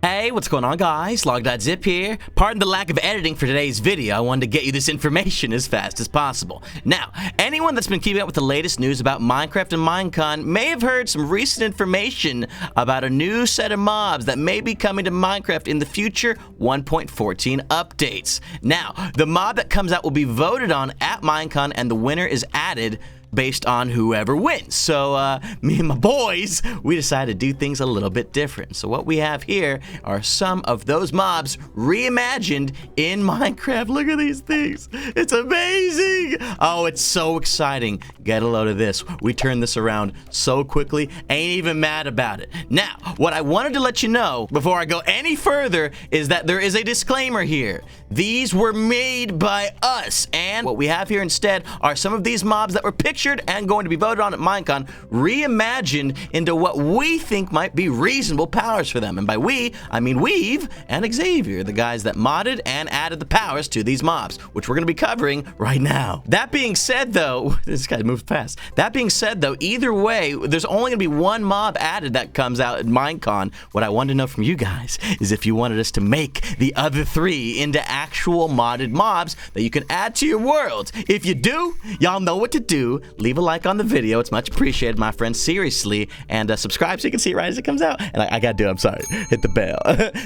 Hey, what's going on, guys? Log.zip here. Pardon the lack of editing for today's video. I wanted to get you this information as fast as possible. Now, anyone that's been keeping up with the latest news about Minecraft and Minecon may have heard some recent information about a new set of mobs that may be coming to Minecraft in the future 1.14 updates. Now, the mob that comes out will be voted on at Minecon, and the winner is added based on whoever wins. So me and my boys, we decided to do things a little bit different. So what we have here are some of those mobs reimagined in Minecraft. Look at these things. It's amazing. Oh, it's so exciting. Get a load of this. We turned this around so quickly. Ain't even mad about it. Now, what I wanted to let you know before I go any further is that there is a disclaimer here. These were made by us, and what we have here instead are some of these mobs that were pictured and going to be voted on at Minecon, reimagined into what we think might be reasonable powers for them. And by we, I mean Wiiv and Xavier, the guys that modded and added the powers to these mobs, which we're going to be covering right now. That being said, though, this guy moves fast. That being said, though, either way, there's only going to be one mob added that comes out at Minecon. What I wanted to know from you guys is if you wanted us to make the other three into actual modded mobs that you can add to your world. If you do, y'all know what to do. Leave a like on the video. It's much appreciated, my friends. Seriously. And subscribe so you can see it right as it comes out. And I gotta do it. I'm sorry. Hit the bell.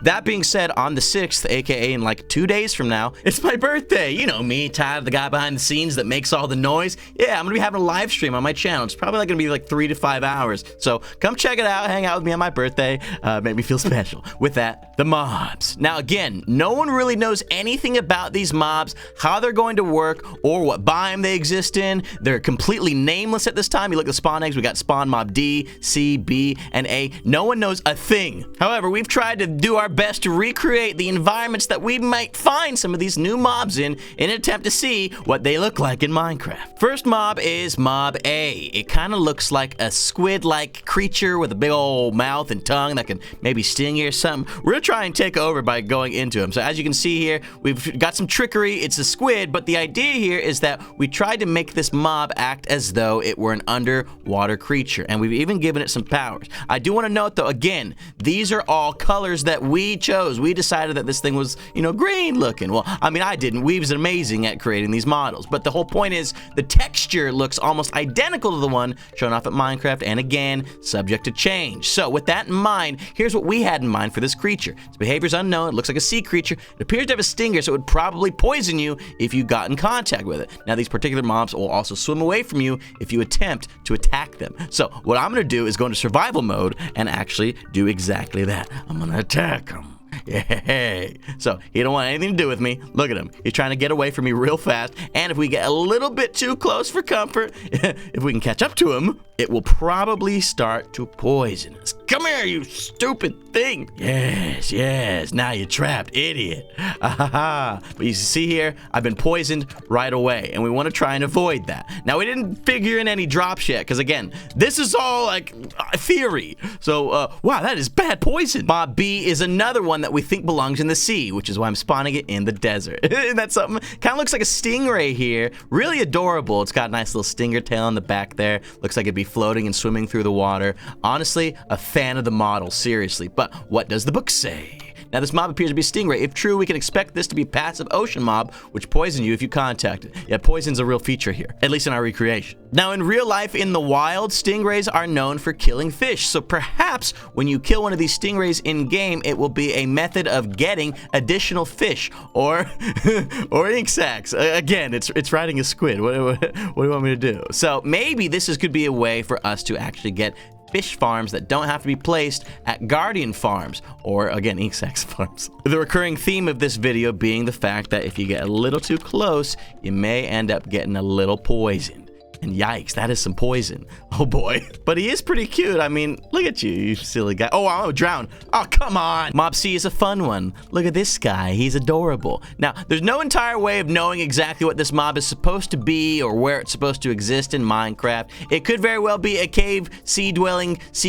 That being said, on the 6th, aka in like 2 days from now, it's my birthday. You know me, Tyler, the guy behind the scenes that makes all the noise. Yeah, I'm gonna be having a live stream on my channel. It's probably gonna be like 3 to 5 hours. So come check it out. Hang out with me on my birthday. Make me feel special. With that, the mobs. Now, again, no one really knows anything about these mobs, how they're going to work, or what biome they exist in. They're completely nameless at this time. You look at the spawn eggs, we got spawn mob D, C, B, and A. No one knows a thing. However, we've tried to do our best to recreate the environments that we might find some of these new mobs in an attempt to see what they look like in Minecraft. First mob is mob A. It kind of looks like a squid-like creature with a big old mouth and tongue that can maybe sting you or something. We're gonna try and take over by going into him. So as you can see here, we've got some trickery. It's a squid, but the idea here is that we tried to make this mob act as though it were an underwater creature, and we've even given it some powers. I do want to note, though, again, these are all colors that we chose. We decided that this thing was, you know, green looking. Well, I mean, I didn't. Weave's amazing at creating these models, but the whole point is the texture looks almost identical to the one shown off at Minecraft, and again, subject to change. So with that in mind, here's what we had in mind for this creature. Its behavior is unknown. It looks like a sea creature. It appears to have a stinger, so it would probably poison you if you got in contact with it. Now, these particular mobs will also swim away from you if you attempt to attack them. So what I'm gonna do is go into survival mode and actually do exactly that. I'm gonna attack them. Yay. So he don't want anything to do with me. Look at him. He's trying to get away from me real fast. And if we get a little bit too close for comfort, if we can catch up to him, it will probably start to poison us. Come here, you stupid thing. Yes, yes. Now you're trapped, idiot. But you see here, I've been poisoned right away, and we want to try and avoid that. Now, we didn't figure in any drops yet, because again, this is all like theory. So, wow, that is bad poison. Mob B is another one that we think belongs in the sea, which is why I'm spawning it in the desert. Isn't that something? Kind of looks like a stingray here. Really adorable. It's got a nice little stinger tail on the back there. Looks like it'd be floating and swimming through the water. Honestly, a fan of the model, seriously. But what does the book say? Now, this mob appears to be a stingray. If true, we can expect this to be a passive ocean mob, which poison you if you contact it. Yeah, poison's a real feature here, at least in our recreation. Now, in real life, in the wild, stingrays are known for killing fish. So perhaps when you kill one of these stingrays in-game, it will be a method of getting additional fish or or ink sacs. Again, it's riding a squid. What do you want me to do? So maybe this could be a way for us to actually get fish farms that don't have to be placed at Guardian farms, or again, ink sacs farms. The recurring theme of this video being the fact that if you get a little too close, you may end up getting a little poisoned. And yikes, that is some poison. Oh boy. But he is pretty cute. I mean, look at you silly guy. Oh, I'm gonna drown. Oh, come on. Mob C is a fun one. Look at this guy. He's adorable. Now, there's no entire way of knowing exactly what this mob is supposed to be or where it's supposed to exist in Minecraft. It could very well be a cave, sea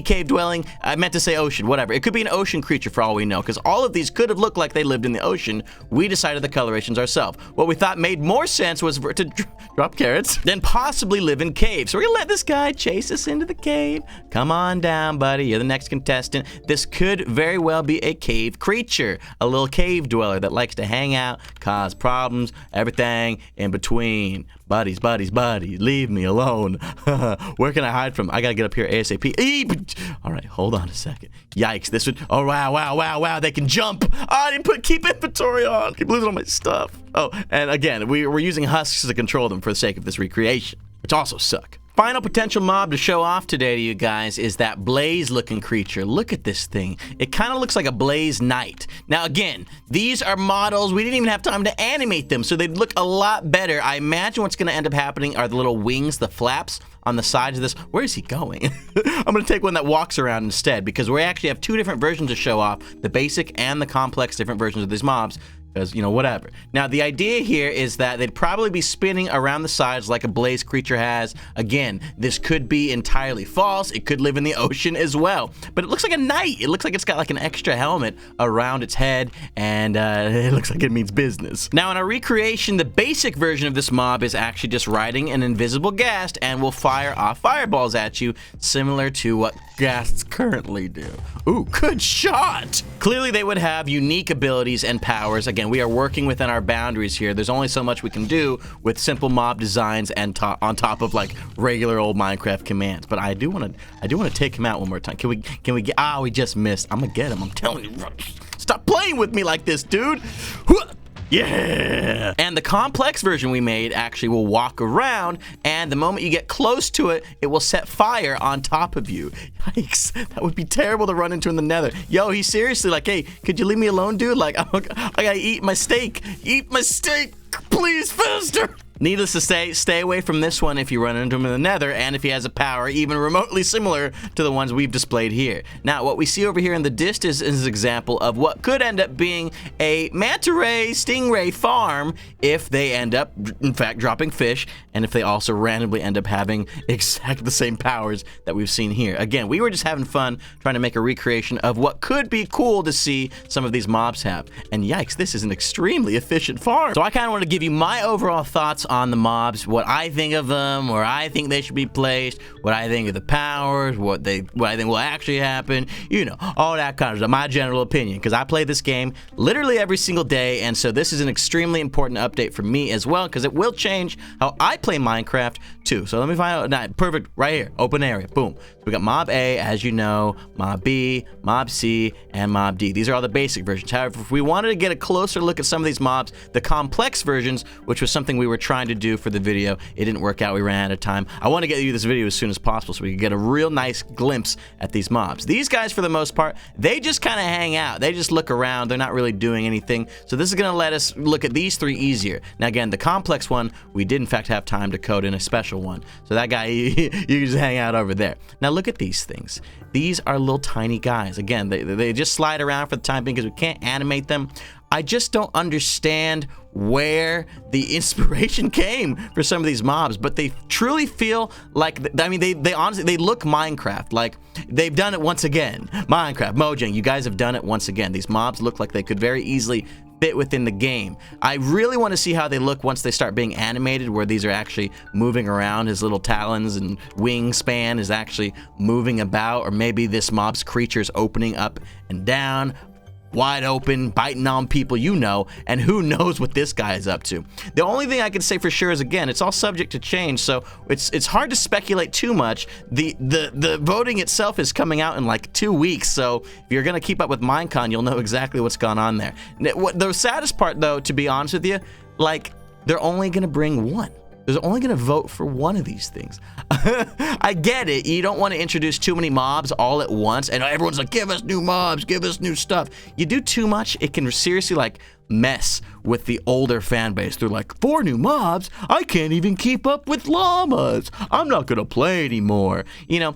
cave dwelling. I meant to say ocean, whatever. It could be an ocean creature for all we know, because all of these could have looked like they lived in the ocean. We decided the colorations ourselves. What we thought made more sense was for it to drop carrots, then possibly live in caves. So we're gonna let this guy chase us into the cave. Come on down, buddy. You're the next contestant. This could very well be a cave creature, a little cave dweller that likes to hang out, cause problems, everything in between. Buddies, leave me alone. Where can I hide from? I gotta get up here ASAP. All right, hold on a second. Yikes, this would, oh, wow, they can jump. Oh, I didn't keep inventory on. Keep losing all my stuff. Oh, and again, we're using husks to control them for the sake of this recreation, which also suck. Final potential mob to show off today to you guys is that blaze-looking creature. Look at this thing. It kind of looks like a blaze knight. Now, again, these are models. We didn't even have time to animate them, so they'd look a lot better. I imagine what's going to end up happening are the little wings, the flaps on the sides of this. Where is he going? I'm going to take one that walks around instead, because we actually have two different versions to show off, the basic and the complex different versions of these mobs. Because, you know, whatever. Now, the idea here is that they'd probably be spinning around the sides like a blaze creature has. Again, this could be entirely false. It could live in the ocean as well. But it looks like a knight. It looks like it's got like an extra helmet around its head, and it looks like it means business. Now, in our recreation, the basic version of this mob is actually just riding an invisible ghast and will fire off fireballs at you, similar to what ghasts currently do. Ooh, good shot! Clearly, they would have unique abilities and powers. Again, we are working within our boundaries here. There's only so much we can do with simple mob designs and on top of like regular old Minecraft commands. But I do want to take him out one more time. Can we get? Ah, we just missed. I'm gonna get him. I'm telling you. Stop playing with me like this, dude. Yeah! And the complex version we made actually will walk around, and the moment you get close to it, it will set fire on top of you. Yikes, that would be terrible to run into in the nether. Yo, he's seriously like, hey, could you leave me alone, dude? Like, I gotta eat my steak. Eat my steak, please, faster! Needless to say, stay away from this one if you run into him in the nether, and if he has a power even remotely similar to the ones we've displayed here. Now, what we see over here in the distance is an example of what could end up being a manta ray stingray farm if they end up, in fact, dropping fish, and if they also randomly end up having exactly the same powers that we've seen here. Again, we were just having fun trying to make a recreation of what could be cool to see some of these mobs have. And yikes, this is an extremely efficient farm. So I kind of want to give you my overall thoughts on the mobs, what I think of them, where I think they should be placed, what I think of the powers, what I think will actually happen, you know, all that kind of stuff, my general opinion, because I play this game literally every single day, and so this is an extremely important update for me as well, because it will change how I play Minecraft too. So let me find out. Nah, perfect, right here, open area, boom. So we got Mob A, as you know, Mob B, Mob C, and Mob D. These are all the basic versions. However, if we wanted to get a closer look at some of these mobs, the complex versions, which was something we were trying to do for the video, it didn't work out. We ran out of time. I want to get you this video as soon as possible so we can get a real nice glimpse at these mobs. These guys, for the most part, they just kind of hang out. They just look around. They're not really doing anything. So this is going to let us look at these three easier. Now, again, the complex one, we did in fact have time to code in a special one. So that guy, you can just hang out over there. Now, look at these things. These are little tiny guys. Again, they just slide around for the time being because we can't animate them. I just don't understand where the inspiration came for some of these mobs, but they truly feel like, I mean, they honestly, they look Minecraft. Like, they've done it once again. Minecraft, Mojang, you guys have done it once again. These mobs look like they could very easily fit within the game. I really want to see how they look once they start being animated, where these are actually moving around. His little talons and wingspan is actually moving about, or maybe this mob's creature is opening up and down, wide open, biting on people, you know, and who knows what this guy is up to. The only thing I can say for sure is, again, it's all subject to change, so it's hard to speculate too much. The voting itself is coming out in like 2 weeks, so if you're gonna keep up with Minecon, you'll know exactly what's gone on there. The saddest part, though, to be honest with you, like, they're only gonna bring one. They're only going to vote for one of these things. I get it. You don't want to introduce too many mobs all at once, and everyone's like, give us new mobs, give us new stuff. You do too much, it can seriously, like, mess with the older fan base. They're like, 4 new mobs? I can't even keep up with llamas. I'm not going to play anymore. You know,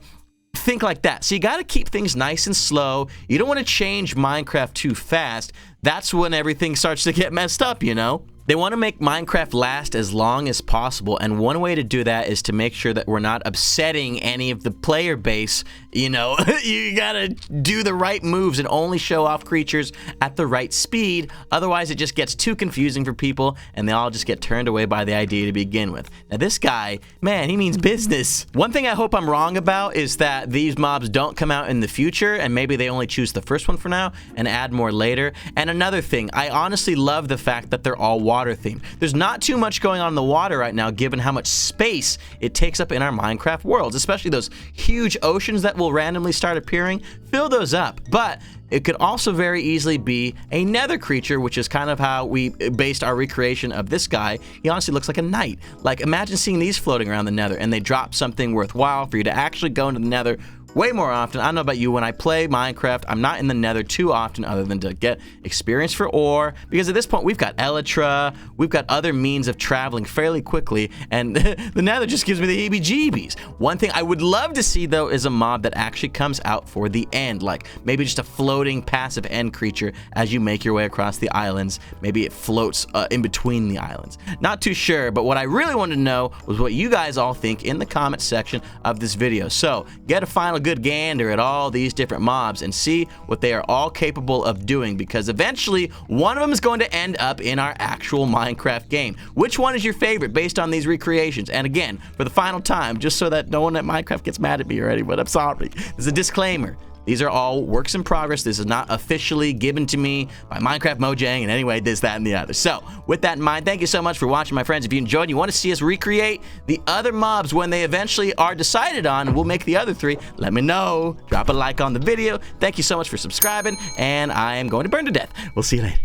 think like that. So you got to keep things nice and slow. You don't want to change Minecraft too fast. That's when everything starts to get messed up, you know? They want to make Minecraft last as long as possible, and one way to do that is to make sure that we're not upsetting any of the player base. You know, you gotta do the right moves and only show off creatures at the right speed. Otherwise, it just gets too confusing for people, and they all just get turned away by the idea to begin with. Now, this guy, man, he means business. One thing I hope I'm wrong about is that these mobs don't come out in the future, and maybe they only choose the first one for now and add more later. And another thing, I honestly love the fact that they're all water themed. There's not too much going on in the water right now, given how much space it takes up in our Minecraft worlds, especially those huge oceans that will randomly start appearing. Fill those up. But it could also very easily be a nether creature, which is kind of how we based our recreation of this guy. He honestly looks like a knight. Like, imagine seeing these floating around the nether and they drop something worthwhile for you to actually go into the nether way more often. I don't know about you, when I play Minecraft, I'm not in the nether too often other than to get experience for ore, because at this point we've got elytra, we've got other means of traveling fairly quickly, and the nether just gives me the heebie-jeebies. One thing I would love to see, though, is a mob that actually comes out for the end, like maybe just a floating passive end creature as you make your way across the islands. Maybe it floats in between the islands. Not too sure, but what I really wanted to know was what you guys all think in the comment section of this video. So get a final good gander at all these different mobs and see what they are all capable of doing, because eventually one of them is going to end up in our actual Minecraft game. Which one is your favorite based on these recreations? And again, for the final time, just so that no one at Minecraft gets mad at me already, but I'm sorry, there's a disclaimer. These are all works in progress. This is not officially given to me by Minecraft Mojang in any way, this, that, and the other. So, with that in mind, thank you so much for watching, my friends. If you enjoyed and you want to see us recreate the other mobs when they eventually are decided on, we'll make the other 3. Let me know. Drop a like on the video. Thank you so much for subscribing, and I am going to burn to death. We'll see you later.